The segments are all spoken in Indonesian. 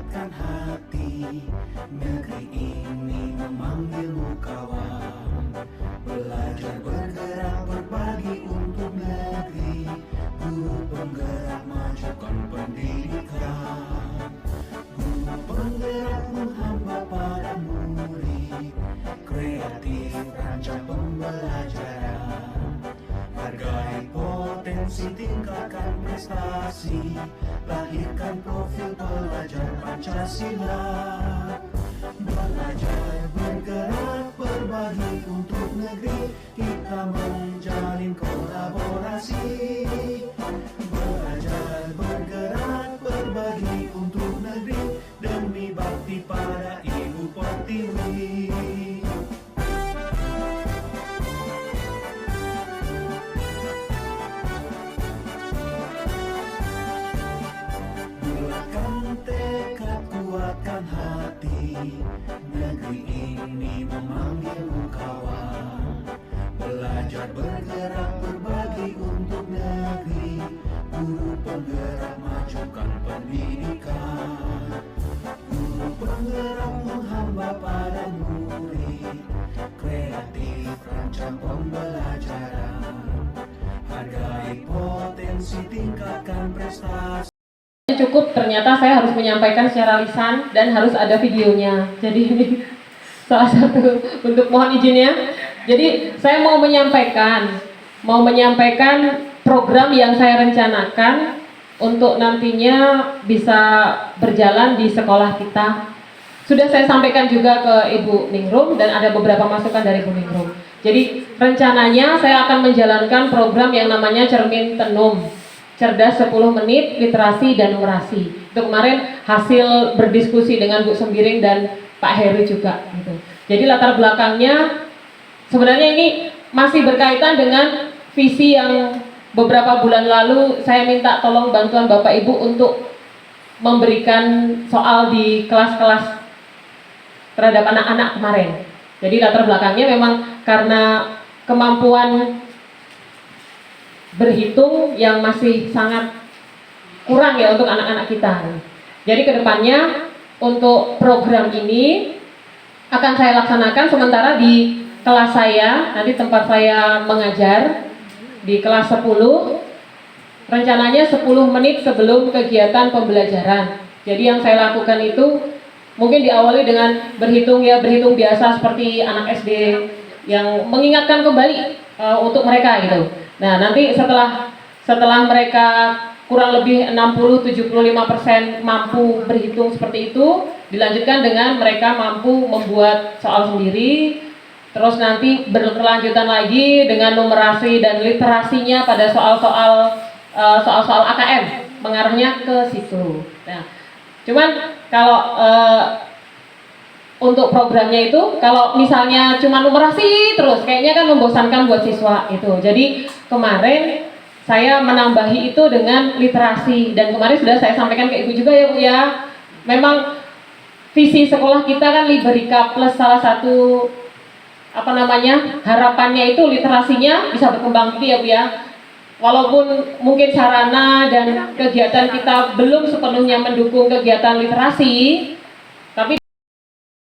kuatkan hati. Negeri ini memanggilmu kawan. Belajar bergerak berbagi untuk negeri. Guru penggerak majukan pendidikan. Guru penggerak menghamba pada murid. Kreatif rancang pembelajaran. Hargai potensi, tingkatkan prestasi. Lahirkan profil pelajar Pancasila. Belajar bergerak berbagi untuk negeri. Kita menjalin kolaborasi. Belajar bergerak berbagi untuk negeri. Demi bakti pada Ibu Pertiwi. Tekad kuatkan hati. Negeri ini memanggilmu kawan. Belajar bergerak berbagi untuk negeri. Guru penggerak majukan pendidikan. Guru penggerak menghamba pada murid. Kreatif rancang pembelajaran. Hargai potensi, tingkatkan prestasi. Cukup, ternyata saya harus menyampaikan secara lisan dan harus ada videonya. Jadi ini salah satu untuk mohon izinnya. Jadi saya mau menyampaikan program yang saya rencanakan untuk nantinya bisa berjalan di sekolah kita. Sudah saya sampaikan juga ke Ibu Ningrum dan ada beberapa masukan dari Ibu Ningrum. Jadi rencananya saya akan menjalankan program yang namanya Cermin Tenum. Cerdas 10 menit, literasi dan numerasi. Itu kemarin hasil berdiskusi dengan Bu Sembiring dan Pak Heru juga gitu. Jadi latar belakangnya sebenarnya ini masih berkaitan dengan visi yang beberapa bulan lalu saya minta tolong bantuan Bapak Ibu untuk memberikan soal di kelas-kelas terhadap anak-anak kemarin. Jadi latar belakangnya memang karena kemampuan berhitung yang masih sangat kurang ya untuk anak-anak kita. Jadi kedepannya untuk program ini akan saya laksanakan sementara di kelas saya, nanti tempat saya mengajar di kelas 10, rencananya 10 menit sebelum kegiatan pembelajaran. Jadi yang saya lakukan itu mungkin diawali dengan berhitung biasa seperti anak SD yang mengingatkan kembali untuk mereka gitu. Nah, nanti setelah mereka kurang lebih 60-75% mampu berhitung seperti itu, dilanjutkan dengan mereka mampu membuat soal sendiri, terus nanti berkelanjutan lagi dengan numerasi dan literasinya pada soal-soal AKM, mengarahnya ke situ. Nah, cuman kalau untuk programnya itu, kalau misalnya cuma numerasi terus, kayaknya kan membosankan buat siswa itu. Jadi kemarin saya menambahi itu dengan literasi, dan kemarin sudah saya sampaikan ke Ibu juga ya Bu ya. Memang visi sekolah kita kan Liberika Plus, salah satu harapannya itu literasinya bisa berkembang gitu ya Bu ya. Walaupun mungkin sarana dan kegiatan kita belum sepenuhnya mendukung kegiatan literasi, tapi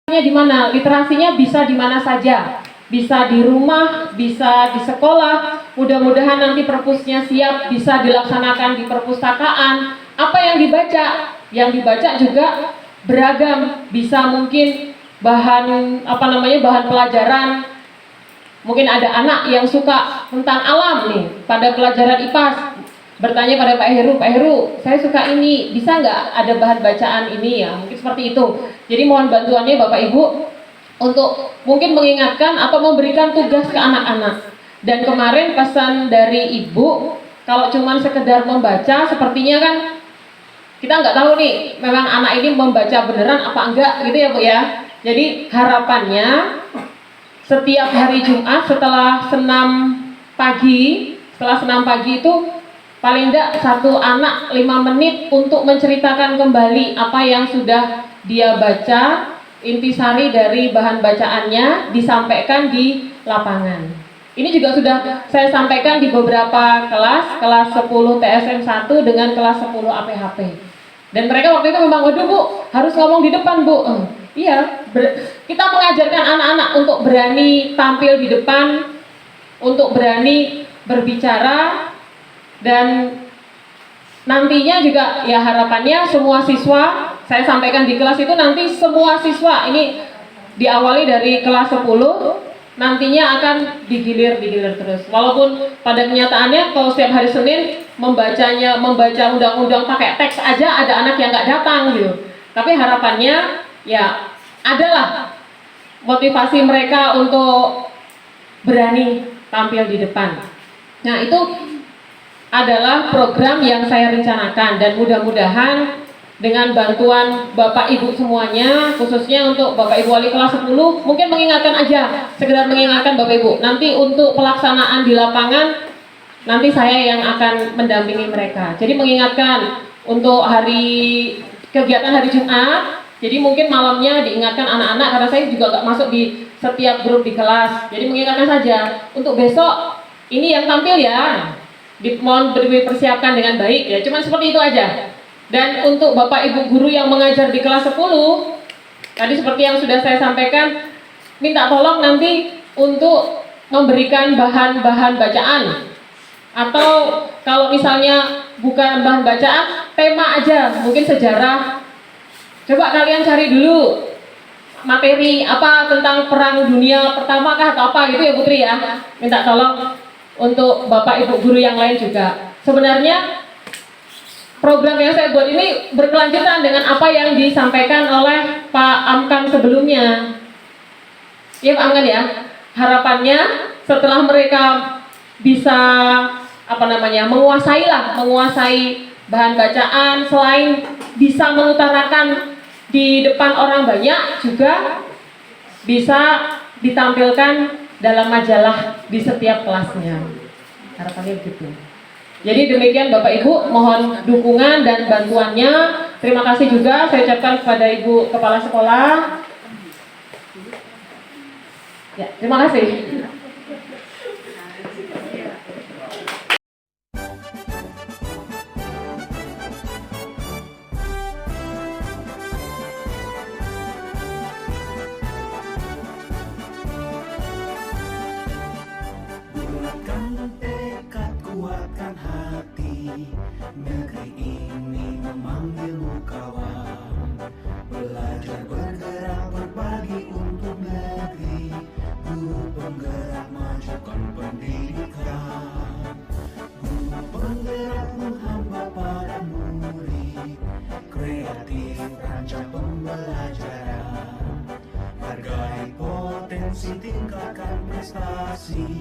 di mana literasinya bisa di mana saja, bisa di rumah, bisa di sekolah. Mudah-mudahan nanti perpusnya siap bisa dilaksanakan di perpustakaan. Apa yang dibaca juga beragam, bisa mungkin bahan pelajaran. Mungkin ada anak yang suka tentang alam nih pada pelajaran IPAS, bertanya pada Pak Heru, saya suka ini, bisa nggak ada bahan bacaan ini ya, mungkin seperti itu. Jadi mohon bantuannya Bapak Ibu untuk mungkin mengingatkan atau memberikan tugas ke anak-anak. Dan kemarin pesan dari Ibu, kalau cuma sekedar membaca, sepertinya kan kita nggak tahu nih, memang anak ini membaca beneran apa enggak gitu ya Bu ya. Jadi harapannya setiap hari Jumat setelah senam pagi itu paling tidak satu anak 5 menit untuk menceritakan kembali apa yang sudah dia baca, intisari dari bahan bacaannya disampaikan di lapangan. Ini juga sudah saya sampaikan di beberapa kelas 10 TSM 1 dengan kelas 10 APHP. Dan mereka waktu itu memang, waduh Bu, harus ngomong di depan Bu. Iya, kita mengajarkan anak-anak untuk berani tampil di depan, untuk berani berbicara, dan nantinya juga ya harapannya semua siswa, saya sampaikan di kelas itu nanti semua siswa, ini diawali dari kelas 10, nantinya akan digilir terus. Walaupun pada kenyataannya kalau setiap hari Senin membaca undang-undang pakai teks aja ada anak yang nggak datang gitu. Tapi harapannya ya adalah motivasi mereka untuk berani tampil di depan. Nah, itu adalah program yang saya rencanakan dan mudah-mudahan dengan bantuan Bapak Ibu semuanya, khususnya untuk Bapak Ibu wali kelas 10, mungkin mengingatkan aja, sekedar mengingatkan Bapak Ibu. Nanti untuk pelaksanaan di lapangan, nanti saya yang akan mendampingi mereka. Jadi mengingatkan untuk kegiatan hari Jumat, jadi mungkin malamnya diingatkan anak-anak, karena saya juga nggak masuk di setiap grup di kelas. Jadi mengingatkan saja, untuk besok ini yang tampil ya, mohon dipersiapkan dengan baik ya, cuman seperti itu aja. Dan untuk Bapak Ibu guru yang mengajar di kelas 10, tadi seperti yang sudah saya sampaikan, minta tolong nanti untuk memberikan bahan-bahan bacaan. Atau kalau misalnya bukan bahan bacaan, tema aja, mungkin sejarah. Coba kalian cari dulu materi apa tentang perang dunia pertama kah atau apa gitu ya Putri ya. Minta tolong untuk Bapak Ibu guru yang lain juga. Sebenarnya program yang saya buat ini berkelanjutan dengan apa yang disampaikan oleh Pak Amkan sebelumnya. Ya Pak Amkan ya. Harapannya setelah mereka bisa menguasai bahan bacaan, selain bisa mengutarakan di depan orang banyak, juga bisa ditampilkan dalam majalah di setiap kelasnya. Harapannya begitu. Jadi demikian Bapak Ibu, mohon dukungan dan bantuannya. Terima kasih juga saya ucapkan kepada Ibu Kepala Sekolah. Ya, terima kasih. Bulatkan tekad, kuatkan hati, negeri ini memanggilmu kawan. Belajar bergerak berbagi untuk negeri, guru penggerak majukan pendidikan. Guru penggerak menghamba pada murid, kreatif rancang pembelajaran. Hargai potensi, tingkatkan prestasi,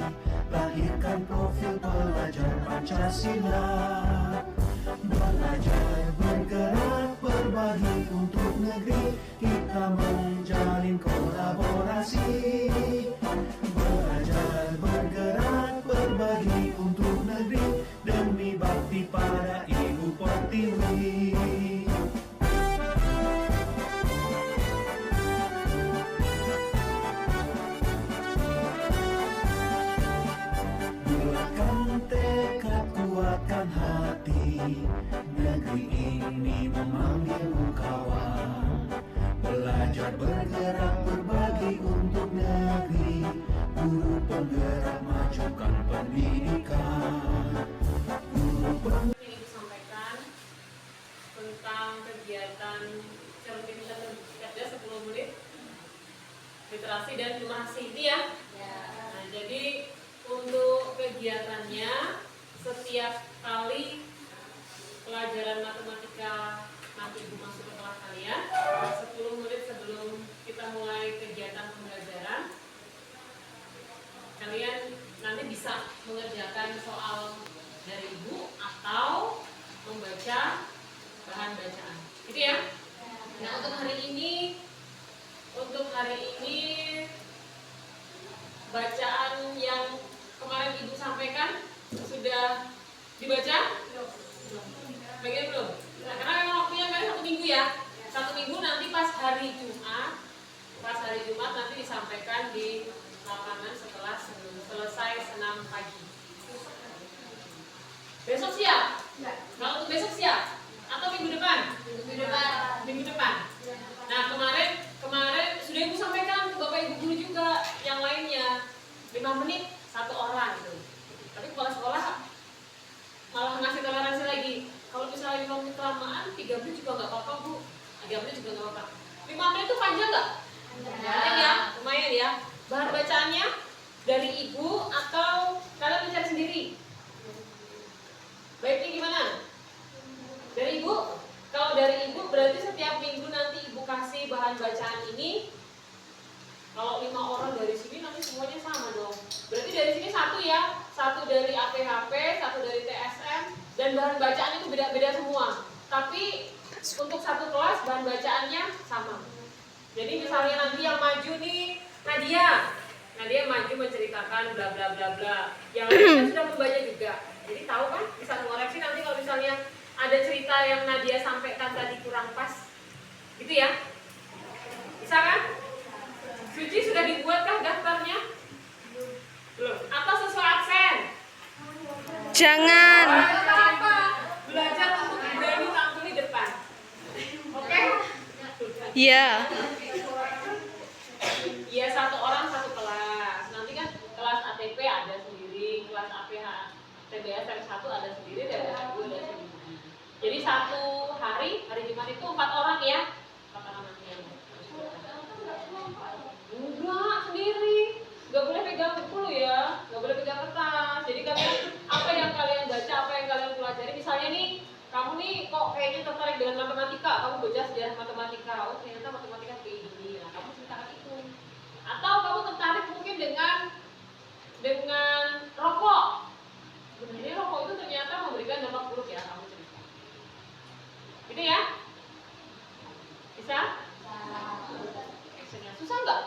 lahirkan profil pelajar Pancasila. Belajar bergerak berbagi untuk negeri, kita menjalin kolaborasi. Belajar bergerak berbagi untuk negeri, demi bakti pada Ibu Pertiwi. Kuatkan hati, negeri ini memanggilmu kawan. Belajar bergerak berbagi untuk negeri, guru penggerak majukan pendidikan. Ini disampaikan tentang kegiatan sertifikat cerdas 10 menit literasi dan numerasi ini ya. Nah, jadi untuk kegiatannya setiap kali pelajaran matematika nanti Ibu masuk ke kelas kalian 10 menit sebelum kita mulai kegiatan pembelajaran, kalian nanti bisa mengerjakan soal dari Ibu atau membaca bahan bacaan gitu ya. Nah, untuk hari ini bacaan yang kemarin Ibu sampaikan sudah dibaca? Belum. Bagian belum? Nah, karena memang waktunya kan 1 minggu ya. 1 minggu nanti pas hari Jumat nanti disampaikan di lapangan setelah selesai senam pagi. Besok siap? Kalau besok siap? Atau minggu depan? Minggu depan. Nah, kemarin sudah Ibu sampaikan ke Bapak Ibu guru juga yang lainnya. 5 menit 1 orang gitu. Tapi kepala sekolah malah ngasih toleransi lagi. Kalau misalnya 5 menit kelamaan, 3 menit juga nggak apa-apa, Bu. 3 menit juga nggak apa-apa. 5 menit itu panjang nggak? Lumayan ya. Bahan bacaannya dari Ibu atau kalian mencari sendiri? Baiknya gimana? Dari Ibu? Kalau dari Ibu berarti setiap minggu nanti Ibu kasih bahan bacaan ini. Kalau 5 orang dari sini nanti semuanya sama dong. Berarti dari sini 1 ya. 1 dari APHP, 1 dari TSM, dan bahan bacaan itu beda-beda semua. Tapi untuk 1 kelas bahan bacaannya sama. Jadi misalnya nanti yang maju nih Nadia maju menceritakan bla bla bla bla. Yang lainnya sudah membaca juga. Jadi tahu kan, bisa mengoreksi nanti kalau misalnya ada cerita yang Nadia sampaikan tadi kurang pas. Gitu ya? Bisa kan? Suci sudah dibuatkah daftarnya? Belum. Atau sesuai absen? Jangan. Apa? Belajar untuk berani tampil di depan. Oke? Iya. Iya, 1 orang 1 kelas. Nanti kan kelas ATP ada sendiri, kelas APH TBS M1 ada sendiri, TBS 2 ada sendiri. Jadi 1 hari Jumat itu 4 orang ya. Enggak, sendiri. Enggak boleh pegang buku ya, enggak boleh pegang kertas. Jadi kalian apa yang kalian baca, apa yang kalian pelajari, misalnya nih, kamu nih kok kayaknya tertarik dengan matematika, kamu baca sejarah matematika. Oh, ternyata matematika kayak gini. Nah, kamu ceritakan itu. Atau kamu tertarik mungkin dengan rokok. Sebenarnya rokok itu ternyata memberikan dampak buruk ya, kamu cerita. Gitu ya? Bisa? Susah nggak?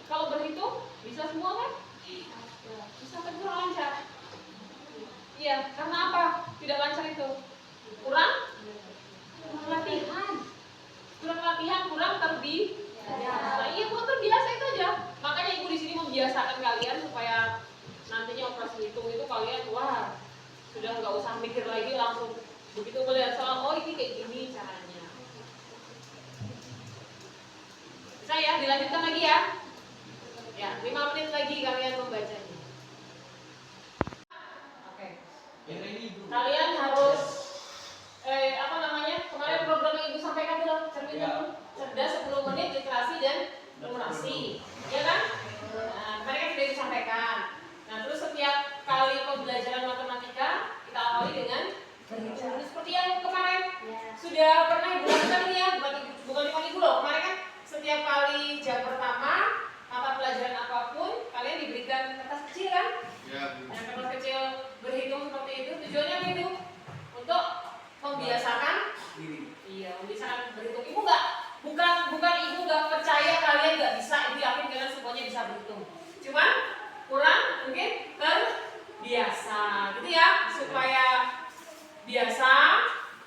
Kalau berhitung bisa semua kan? Bisa kan, kurang lancar. Iya, karena apa? Tidak lancar itu kurang latihan, kurang terbiasa. Iya, kurang terbiasa itu aja. Makanya Ibu di sini membiasakan kalian supaya nantinya operasi hitung itu kalian wah sudah nggak usah mikir lagi, langsung begitu melihat soal oh ini kayak gini caranya. Bisa ya, dilanjutkan lagi ya. Ya, 5 menit lagi kalian membacanya. Oke. Kalian harus kemarin program yang Ibu sampaikan dulu, cermin dulu. Cerdas 10 menit literasi dan numerasi. Ya kan? Nah, kemarin kan sudah disampaikan. Nah, terus setiap kali pembelajaran matematika kita awali dengan berhitung seperti yang kemarin sudah pernah Ibu lakukan ini ya, bukan cuma Ibu loh. Kemarin kan setiap kali jam pertama mata pelajaran apapun kalian diberikan kertas kecil kan? Ya. Nah, kertas kecil berhitung seperti itu tujuannya apa itu? Untuk membiasakan diri. Iya, membiasakan berhitung. Ibu bukan Ibu nggak percaya kalian nggak bisa. Ibu yakin kalian semuanya bisa berhitung. Cuman kurang mungkin terbiasa, gitu ya, supaya biasa.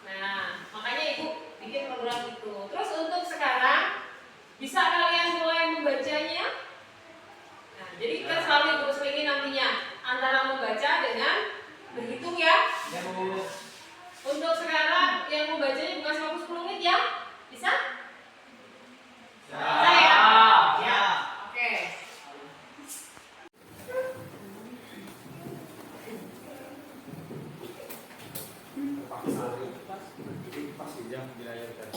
Nah, makanya Ibu bikin program itu. Terus untuk sekarang bisa kalian mulai membacanya. Nah, jadi kita selalu Ibu selingin nantinya antara membaca dengan berhitung ya. Untuk sekarang yang membacanya bukan 10 menit ya. Bisa? Bisa ya? Ya. Oke. Pas jam dilayarkan.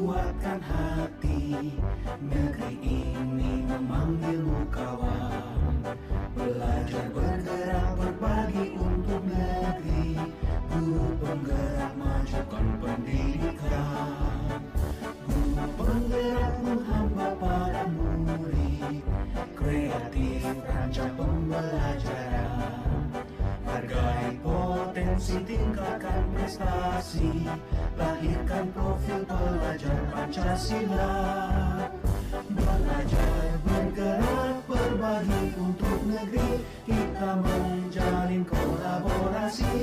Kuatkan hati, negeri ini memanggilmu kawan. Belajar bergerak berbagi untuk negeri. berfungsi tingkatkan prestasi, lahirkan profil pelajar Pancasila. Belajar, bergerak, berbagi untuk negeri, kita menjalin kolaborasi.